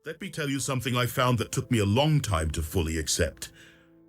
Let me tell you something I found that took me a long time to fully accept.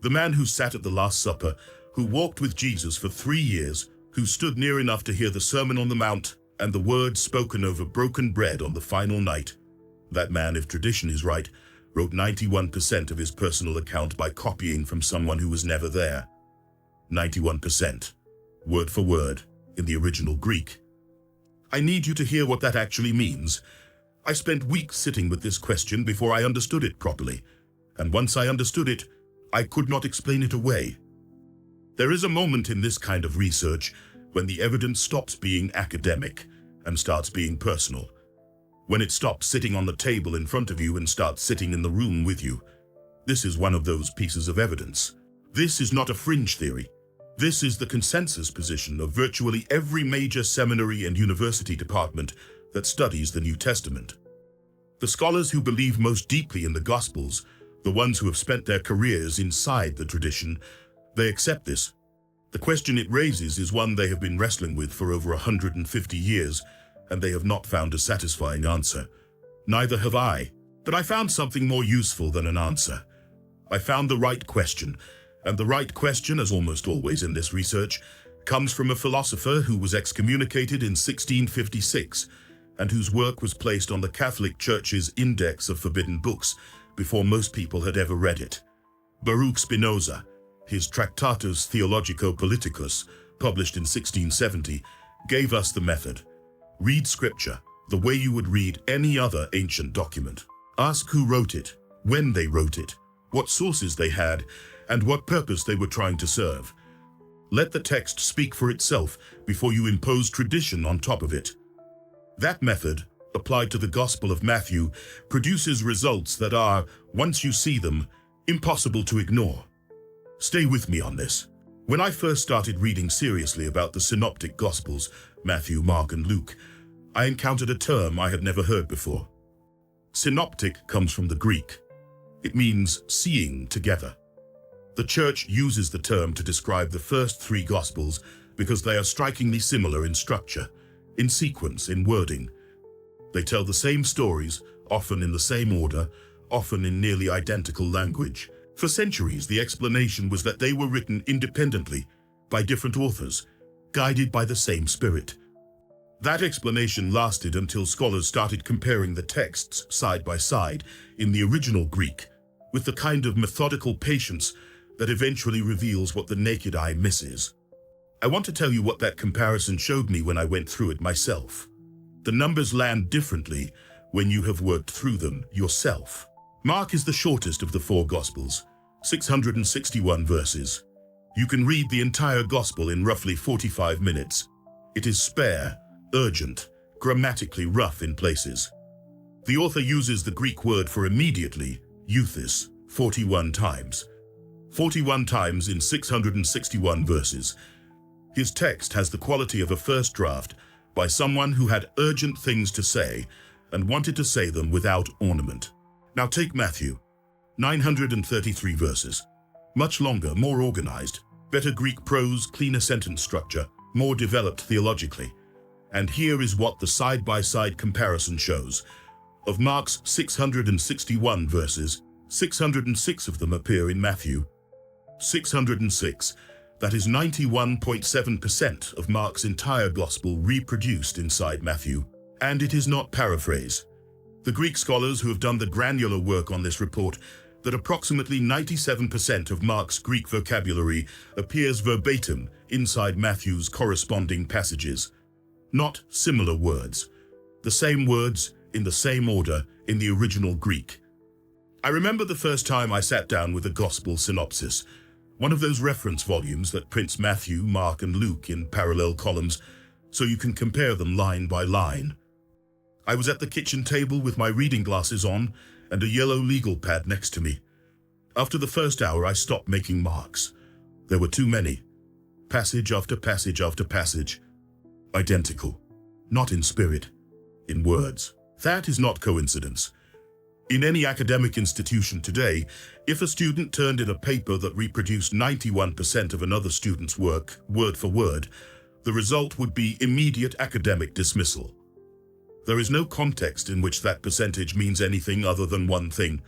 The man who sat at the Last Supper, who walked with Jesus for 3 years, who stood near enough to hear the Sermon on the Mount and the words spoken over broken bread on the final night. That man, if tradition is right, wrote 91% of his personal account by copying from someone who was never there. 91%, word for word, in the original Greek. I need you to hear what that actually means. I spent weeks sitting with this question before I understood it properly, and once I understood it, I could not explain it away. There is a moment in this kind of research when the evidence stops being academic and starts being personal. When it stops sitting on the table in front of you and starts sitting in the room with you. This is one of those pieces of evidence. This is not a fringe theory. This is the consensus position of virtually every major seminary and university department that studies the New Testament. The scholars who believe most deeply in the Gospels, the ones who have spent their careers inside the tradition, they accept this. The question it raises is one they have been wrestling with for over 150 years, and they have not found a satisfying answer. Neither have I, but I found something more useful than an answer. I found the right question, and the right question, as almost always in this research, comes from a philosopher who was excommunicated in 1656, and whose work was placed on the Catholic Church's Index of Forbidden Books before most people had ever read it. Baruch Spinoza, his Tractatus Theologico-Politicus, published in 1670, gave us the method. Read Scripture the way you would read any other ancient document. Ask who wrote it, when they wrote it, what sources they had, and what purpose they were trying to serve. Let the text speak for itself before you impose tradition on top of it. That method, applied to the Gospel of Matthew, produces results that are, once you see them, impossible to ignore. Stay with me on this. When I first started reading seriously about the Synoptic Gospels, Matthew, Mark, and Luke, I encountered a term I had never heard before. Synoptic comes from the Greek. It means seeing together. The Church uses the term to describe the first 3 Gospels because they are strikingly similar in structure, in sequence, in wording. They tell the same stories, often in the same order, often in nearly identical language. For centuries, the explanation was that they were written independently, by different authors, guided by the same spirit. That explanation lasted until scholars started comparing the texts side by side in the original Greek, with the kind of methodical patience that eventually reveals what the naked eye misses. I want to tell you what that comparison showed me when I went through it myself. The numbers land differently when you have worked through them yourself. Mark is the shortest of the 4 Gospels, 661 verses. You can read the entire Gospel in roughly 45 minutes. It is spare, urgent, grammatically rough in places. The author uses the Greek word for immediately, euthys, 41 times. 41 times in 661 verses. His text has the quality of a first draft by someone who had urgent things to say and wanted to say them without ornament. Now take Matthew, 933 verses. Much longer, more organized, better Greek prose, cleaner sentence structure, more developed theologically. And here is what the side-by-side comparison shows. Of Mark's 661 verses, 606 of them appear in Matthew. 606, that is 91.7% of Mark's entire Gospel reproduced inside Matthew. And it is not paraphrase. The Greek scholars who have done the granular work on this report that approximately 97% of Mark's Greek vocabulary appears verbatim inside Matthew's corresponding passages. Not similar words. The same words, in the same order, in the original Greek. I remember the first time I sat down with a Gospel synopsis, one of those reference volumes that prints Matthew, Mark, and Luke in parallel columns, so you can compare them line by line. I was at the kitchen table with my reading glasses on and a yellow legal pad next to me. After the first hour, I stopped making marks. There were too many. Passage after passage after passage. Identical. Not in spirit. In words. That is not coincidence. In any academic institution today, if a student turned in a paper that reproduced 91% of another student's work, word for word, the result would be immediate academic dismissal. There is no context in which that percentage means anything other than one thing.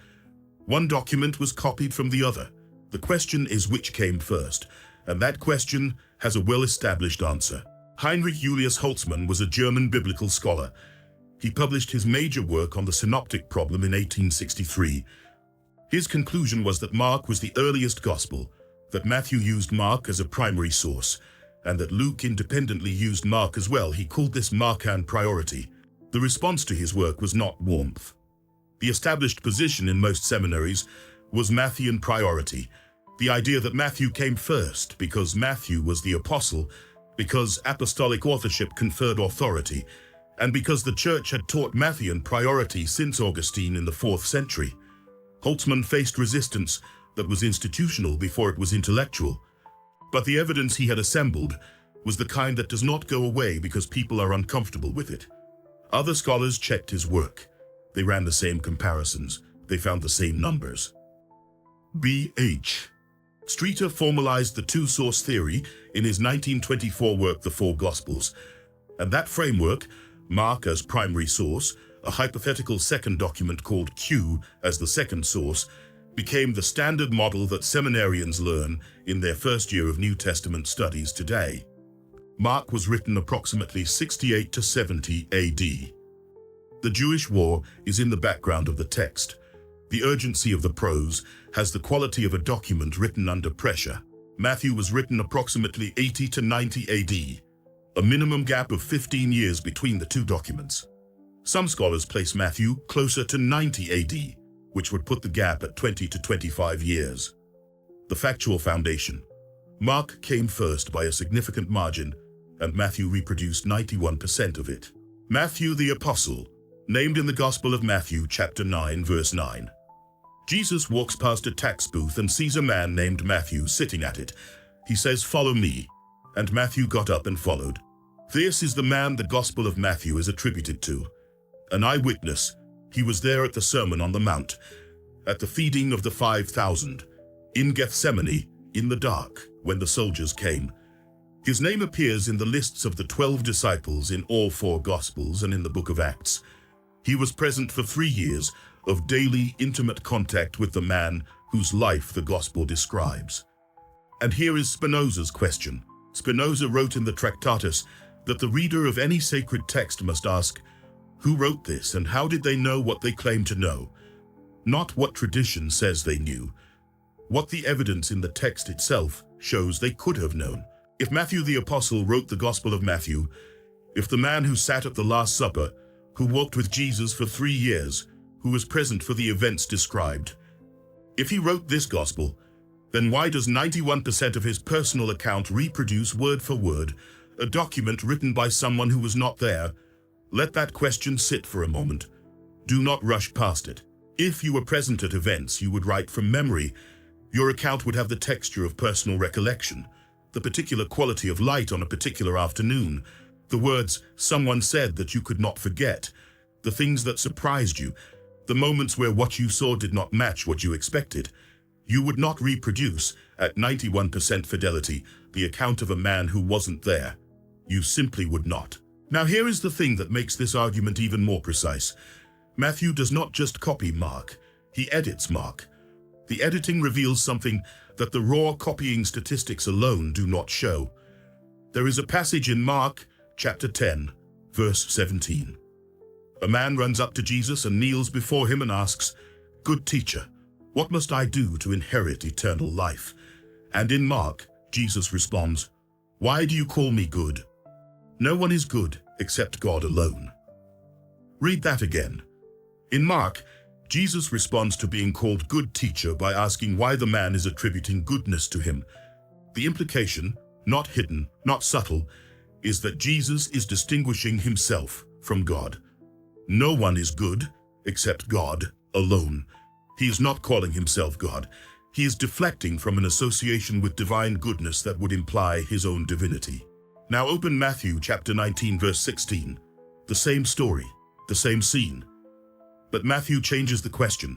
One document was copied from the other. The question is which came first, and that question has a well-established answer. Heinrich Julius Holtzmann was a German biblical scholar. He published his major work on the synoptic problem in 1863. His conclusion was that Mark was the earliest gospel, that Matthew used Mark as a primary source, and that Luke independently used Mark as well. He called this Markan priority. The response to his work was not warmth. The established position in most seminaries was Matthean priority, the idea that Matthew came first because Matthew was the apostle, because apostolic authorship conferred authority, and because the church had taught Matthean priority since Augustine in the 4th century. Holtzmann faced resistance that was institutional before it was intellectual. But the evidence he had assembled was the kind that does not go away because people are uncomfortable with it. Other scholars checked his work. They ran the same comparisons. They found the same numbers. B.H. Streeter formalized the two-source theory in his 1924 work, The Four Gospels. And that framework, Mark as primary source, a hypothetical second document called Q as the second source, became the standard model that seminarians learn in their first year of New Testament studies today. Mark was written approximately 68 to 70 AD. The Jewish war is in the background of the text. The urgency of the prose has the quality of a document written under pressure. Matthew was written approximately 80 to 90 AD, a minimum gap of 15 years between the two documents. Some scholars place Matthew closer to 90 AD, which would put the gap at 20 to 25 years. The factual foundation. Mark came first by a significant margin, and Matthew reproduced 91% of it. Matthew the Apostle, named in the Gospel of Matthew chapter 9 verse 9. Jesus walks past a tax booth and sees a man named Matthew sitting at it. He says, "Follow me," and Matthew got up and followed. This is the man the Gospel of Matthew is attributed to. An eyewitness, he was there at the Sermon on the Mount, at the feeding of the 5,000, in Gethsemane, in the dark, when the soldiers came. His name appears in the lists of the 12 disciples in all 4 Gospels and in the book of Acts. He was present for 3 years of daily, intimate contact with the man whose life the Gospel describes. And here is Spinoza's question. Spinoza wrote in the Tractatus that the reader of any sacred text must ask, who wrote this and how did they know what they claim to know? Not what tradition says they knew. What the evidence in the text itself shows they could have known. If Matthew the Apostle wrote the Gospel of Matthew, if the man who sat at the Last Supper, who walked with Jesus for 3 years, who was present for the events described, if he wrote this Gospel, then why does 91% of his personal account reproduce word for word a document written by someone who was not there? Let that question sit for a moment. Do not rush past it. If you were present at events you would write from memory, your account would have the texture of personal recollection, the particular quality of light on a particular afternoon, the words someone said that you could not forget, the things that surprised you, the moments where what you saw did not match what you expected. You would not reproduce, at 91% fidelity, the account of a man who wasn't there. You simply would not. Now here is the thing that makes this argument even more precise. Matthew does not just copy Mark, he edits Mark. The editing reveals something that the raw copying statistics alone do not show. There is a passage in Mark, chapter 10, verse 17. A man runs up to Jesus and kneels before him and asks, "Good teacher, what must I do to inherit eternal life?" And in Mark, Jesus responds, "Why do you call me good? No one is good except God alone." Read that again. In Mark, Jesus responds to being called good teacher by asking why the man is attributing goodness to him. The implication, not hidden, not subtle, is that Jesus is distinguishing himself from God. No one is good except God alone. He is not calling himself God. He is deflecting from an association with divine goodness that would imply his own divinity. Now open Matthew chapter 19 verse 16. The same story, the same scene. But Matthew changes the question.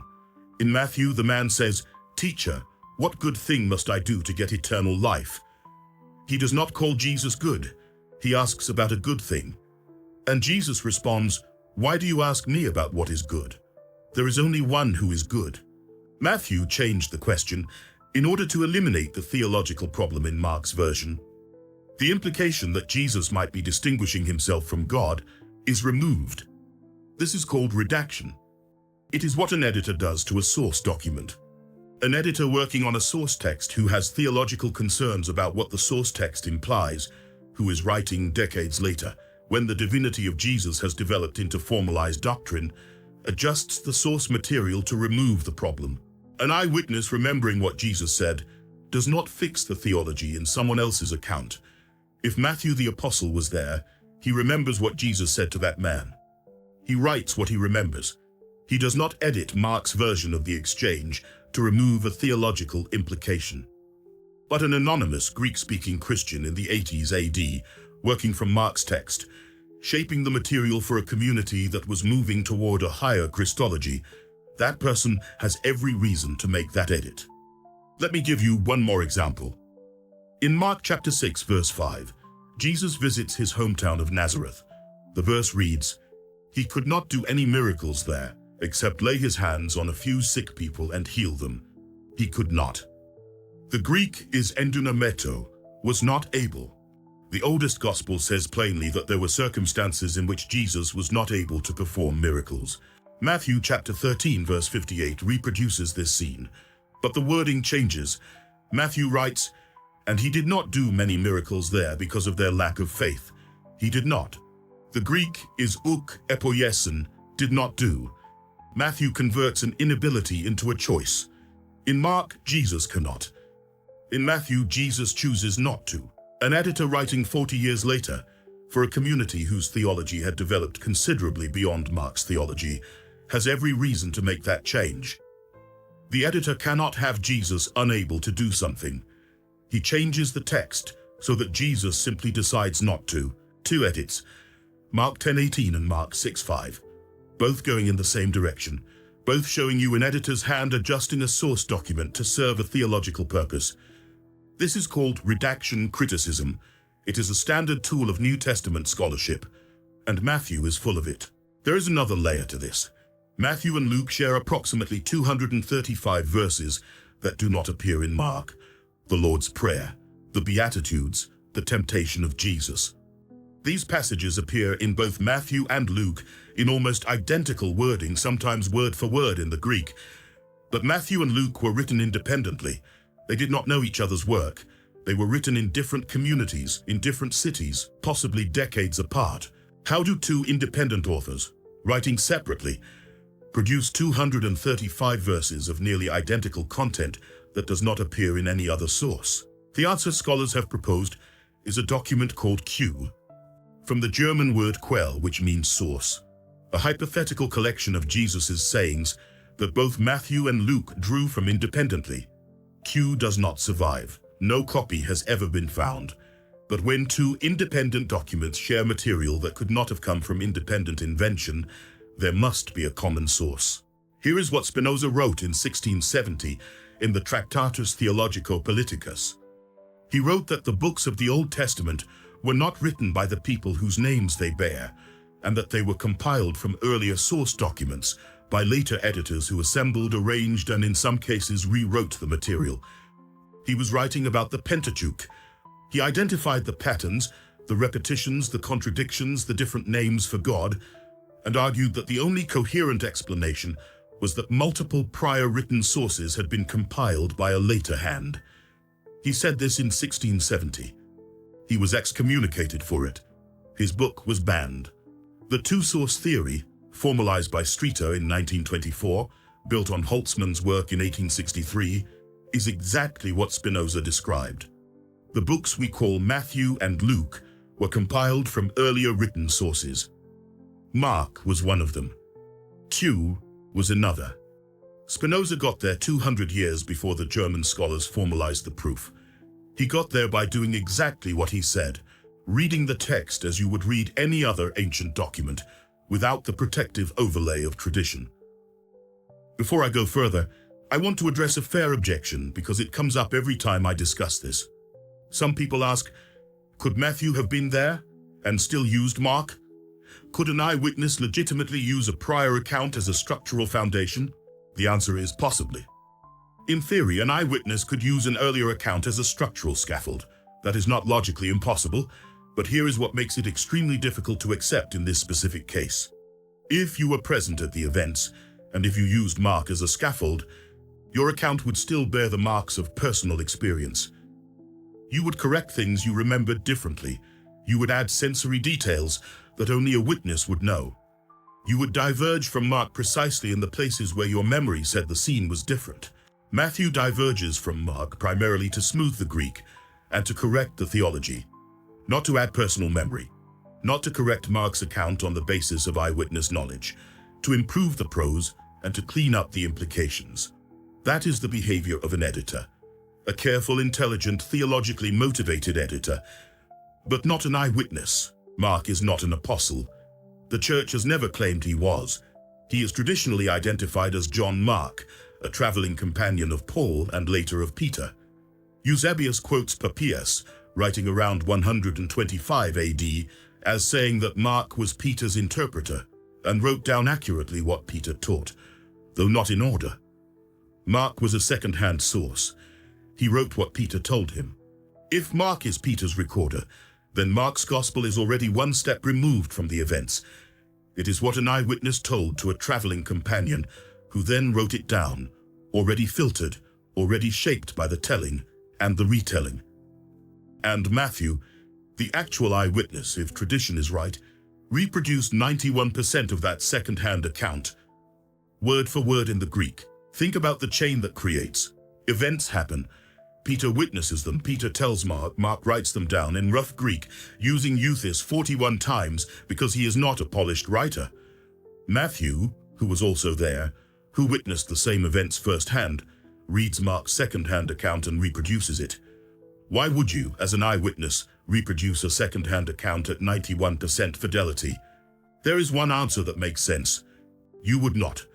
In Matthew, the man says, "Teacher, what good thing must I do to get eternal life?" He does not call Jesus good. He asks about a good thing. And Jesus responds, Why do you ask me about what is good? There is only one who is good. Matthew changed the question in order to eliminate the theological problem in Mark's version. The implication that Jesus might be distinguishing himself from God is removed. This is called redaction. It is what an editor does to a source document. An editor working on a source text who has theological concerns about what the source text implies, who is writing decades later, when the divinity of Jesus has developed into formalized doctrine, adjusts the source material to remove the problem. An eyewitness remembering what Jesus said does not fix the theology in someone else's account. If Matthew the apostle was there, he remembers what Jesus said to that man. He writes what he remembers. He does not edit Mark's version of the exchange to remove a theological implication. But an anonymous Greek-speaking Christian in the 80s AD, working from Mark's text, shaping the material for a community that was moving toward a higher Christology, that person has every reason to make that edit. Let me give you one more example. In Mark chapter 6, verse 5, Jesus visits his hometown of Nazareth. The verse reads, "He could not do any miracles there, except lay his hands on a few sick people and heal them." He could not. The Greek is endunameto, was not able. The oldest gospel says plainly that there were circumstances in which Jesus was not able to perform miracles. Matthew chapter 13, verse 58 reproduces this scene, but the wording changes. Matthew writes, "And he did not do many miracles there because of their lack of faith." He did not. The Greek is uk epoiesen, did not do. Matthew converts an inability into a choice. In Mark, Jesus cannot. In Matthew, Jesus chooses not to. An editor writing 40 years later, for a community whose theology had developed considerably beyond Mark's theology, has every reason to make that change. The editor cannot have Jesus unable to do something. He changes the text so that Jesus simply decides not to. Two edits, Mark 10:18 and Mark 6:5, both going in the same direction, both showing you an editor's hand adjusting a source document to serve a theological purpose. This is called redaction criticism. It is a standard tool of New Testament scholarship, and Matthew is full of it. There is another layer to this. Matthew and Luke share approximately 235 verses that do not appear in Mark: the Lord's Prayer, the Beatitudes, the temptation of Jesus. These passages appear in both Matthew and Luke in almost identical wording, sometimes word for word in the Greek. But Matthew and Luke were written independently. They did not know each other's work. They were written in different communities, in different cities, possibly decades apart. How do two independent authors, writing separately, produce 235 verses of nearly identical content that does not appear in any other source? The answer scholars have proposed is a document called Q, from the German word Quell, which means source, a hypothetical collection of Jesus's sayings that both Matthew and Luke drew from independently. Q does not survive. No copy has ever been found. But when two independent documents share material that could not have come from independent invention, there must be a common source. Here is what Spinoza wrote in 1670 in the Tractatus Theologico-Politicus. He wrote that the books of the Old Testament were not written by the people whose names they bear, and that they were compiled from earlier source documents by later editors who assembled, arranged, and in some cases rewrote the material. He was writing about the Pentateuch. He identified the patterns, the repetitions, the contradictions, the different names for God, and argued that the only coherent explanation was that multiple prior written sources had been compiled by a later hand. He said this in 1670. He was excommunicated for it. His book was banned. The two-source theory, formalized by Streeter in 1924, built on Holtzmann's work in 1863, is exactly what Spinoza described. The books we call Matthew and Luke were compiled from earlier written sources. Mark was one of them. Q was another. Spinoza got there 200 years before the German scholars formalized the proof. He got there by doing exactly what he said, reading the text as you would read any other ancient document, without the protective overlay of tradition. Before I go further, I want to address a fair objection because it comes up every time I discuss this. Some people ask, could Matthew have been there and still used Mark? Could an eyewitness legitimately use a prior account as a structural foundation? The answer is possibly. In theory, an eyewitness could use an earlier account as a structural scaffold. That is not logically impossible, but here is what makes it extremely difficult to accept in this specific case. If you were present at the events, and if you used Mark as a scaffold, your account would still bear the marks of personal experience. You would correct things you remembered differently. You would add sensory details that only a witness would know. You would diverge from Mark precisely in the places where your memory said the scene was different. Matthew diverges from Mark primarily to smooth the Greek and to correct the theology, not to add personal memory, not to correct Mark's account on the basis of eyewitness knowledge, to improve the prose and to clean up the implications. That is the behavior of an editor, a careful, intelligent, theologically motivated editor, but not an eyewitness. Mark is not an apostle. The church has never claimed he was. He is traditionally identified as John Mark, a traveling companion of Paul and later of Peter. Eusebius quotes Papias, writing around 125 AD, as saying that Mark was Peter's interpreter and wrote down accurately what Peter taught, though not in order. Mark was a second-hand source. He wrote what Peter told him. If Mark is Peter's recorder, then Mark's gospel is already one step removed from the events. It is what an eyewitness told to a traveling companion, who then wrote it down, already filtered, already shaped by the telling and the retelling. And Matthew, the actual eyewitness, if tradition is right, reproduced 91% of that second-hand account, word for word in the Greek. Think about the chain that creates. Events happen. Peter witnesses them. Peter tells Mark. Mark writes them down in rough Greek, using euthys 41 times because he is not a polished writer. Matthew, who was also there, who witnessed the same events firsthand, reads Mark's second-hand account and reproduces it. Why would you, as an eyewitness, reproduce a second-hand account at 91% fidelity? There is one answer that makes sense. You would not.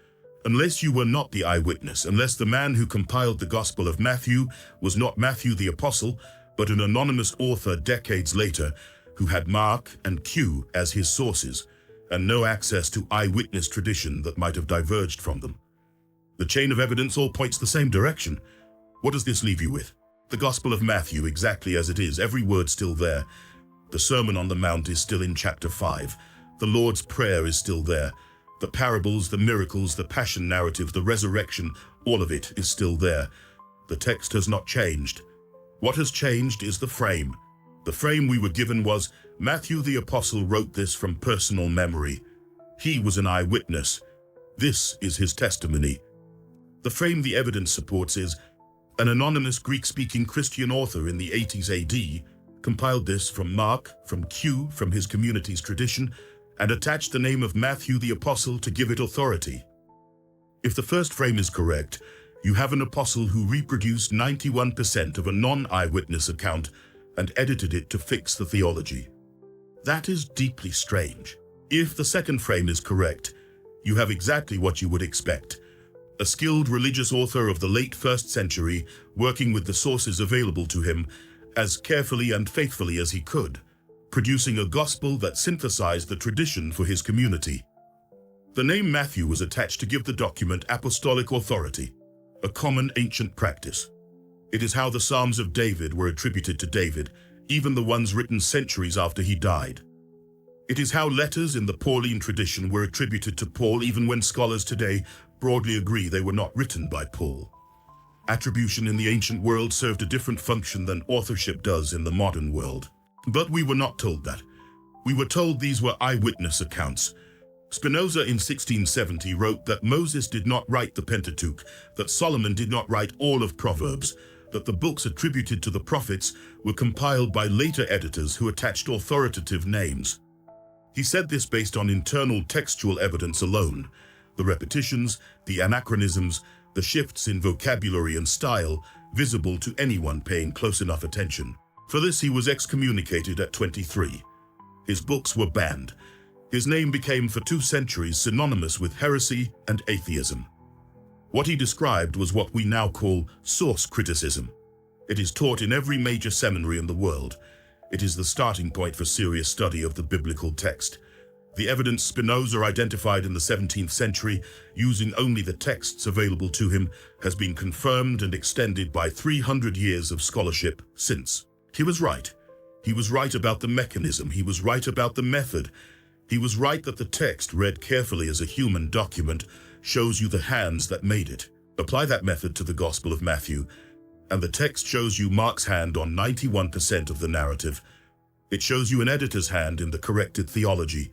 Unless you were not the eyewitness, unless the man who compiled the Gospel of Matthew was not Matthew the Apostle, but an anonymous author decades later who had Mark and Q as his sources, and no access to eyewitness tradition that might have diverged from them. The chain of evidence all points the same direction. What does this leave you with? The Gospel of Matthew exactly as it is, every word still there. The Sermon on the Mount is still in chapter 5. The Lord's Prayer is still there. The parables, the miracles, the passion narrative, the resurrection, all of it is still there. The text has not changed. What has changed is the frame. The frame we were given was, Matthew the Apostle wrote this from personal memory. He was an eyewitness. This is his testimony. The frame the evidence supports is, an anonymous Greek-speaking Christian author in the 80s AD compiled this from Mark, from Q, from his community's tradition, and attached the name of Matthew the Apostle to give it authority. If the first frame is correct, you have an apostle who reproduced 91% of a non-eyewitness account and edited it to fix the theology. That is deeply strange. If the second frame is correct, you have exactly what you would expect. A skilled religious author of the late 1st century working with the sources available to him as carefully and faithfully as he could, producing a gospel that synthesized the tradition for his community. The name Matthew was attached to give the document apostolic authority, a common ancient practice. It is how the Psalms of David were attributed to David, even the ones written centuries after he died. It is how letters in the Pauline tradition were attributed to Paul, even when scholars today broadly agree they were not written by Paul. Attribution in the ancient world served a different function than authorship does in the modern world. But we were not told that. We were told these were eyewitness accounts. Spinoza in 1670 wrote that Moses did not write the Pentateuch, that Solomon did not write all of Proverbs, that the books attributed to the prophets were compiled by later editors who attached authoritative names. He said this based on internal textual evidence alone, the repetitions, the anachronisms, the shifts in vocabulary and style visible to anyone paying close enough attention. For this he was excommunicated at 23. His books were banned. His name became for 2 centuries synonymous with heresy and atheism. What he described was what we now call source criticism. It is taught in every major seminary in the world. It is the starting point for serious study of the biblical text. The evidence Spinoza identified in the 17th century, using only the texts available to him, has been confirmed and extended by 300 years of scholarship since. He was right. He was right about the mechanism. He was right about the method. He was right that the text, read carefully as a human document, shows you the hands that made it. Apply that method to the Gospel of Matthew, and the text shows you Mark's hand on 91% of the narrative. It shows you an editor's hand in the corrected theology.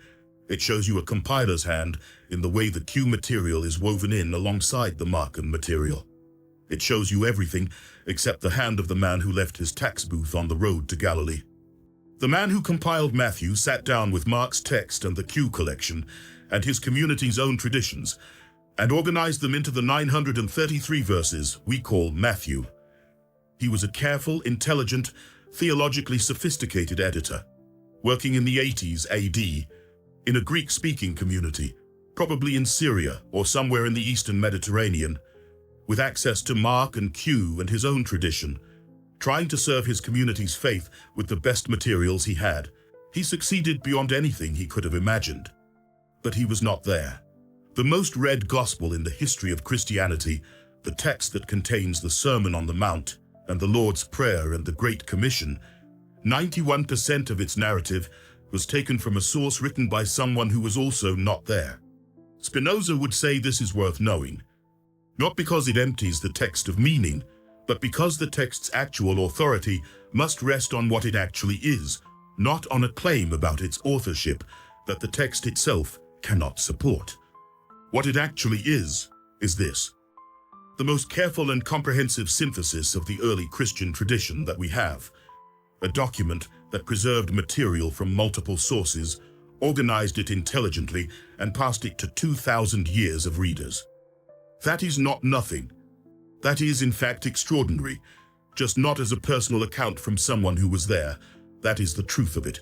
It shows you a compiler's hand in the way the Q material is woven in alongside the Markan material. It shows you everything except the hand of the man who left his tax booth on the road to Galilee. The man who compiled Matthew sat down with Mark's text and the Q collection and his community's own traditions and organized them into the 933 verses we call Matthew. He was a careful, intelligent, theologically sophisticated editor, working in the 80s AD, in a Greek-speaking community, probably in Syria or somewhere in the Eastern Mediterranean, with access to Mark and Q and his own tradition, trying to serve his community's faith with the best materials he had. He succeeded beyond anything he could have imagined. But he was not there. The most read gospel in the history of Christianity, the text that contains the Sermon on the Mount and the Lord's Prayer and the Great Commission, 91% of its narrative was taken from a source written by someone who was also not there. Spinoza would say this is worth knowing, not because it empties the text of meaning, but because the text's actual authority must rest on what it actually is, not on a claim about its authorship that the text itself cannot support. What it actually is this: the most careful and comprehensive synthesis of the early Christian tradition that we have, a document that preserved material from multiple sources, organized it intelligently, and passed it to 2,000 years of readers. That is not nothing. That is, in fact, extraordinary, just not as a personal account from someone who was there. That is the truth of it.